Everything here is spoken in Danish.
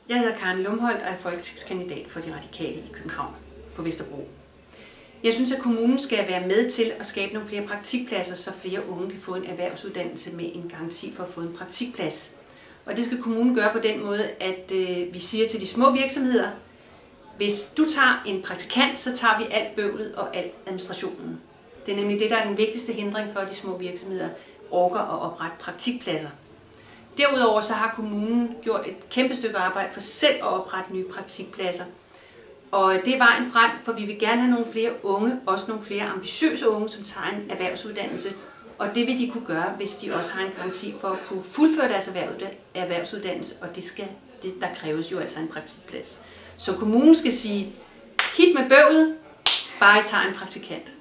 Jeg hedder Karen Lumholdt og er folketingskandidat for De Radikale i København på Vesterbro. Jeg synes, at kommunen skal være med til at skabe nogle flere praktikpladser, så flere unge kan få en erhvervsuddannelse med en garanti for at få en praktikplads. Og det skal kommunen gøre på den måde, at vi siger til de små virksomheder, hvis du tager en praktikant, så tager vi alt bøvlet og al administrationen. Det er nemlig det, der er den vigtigste hindring for, at de små virksomheder orker at oprette praktikpladser. Derudover så har kommunen gjort et kæmpe stykke arbejde for selv at oprette nye praktikpladser. Og det er vejen frem, for vi vil gerne have nogle flere unge, også nogle flere ambitiøse unge, som tager en erhvervsuddannelse. Og det vil de kunne gøre, hvis de også har en garanti for at kunne fuldføre deres erhvervsuddannelse, og der kræves jo altså en praktikplads. Så kommunen skal sige, hit med bøvlet, bare I tager en praktikant.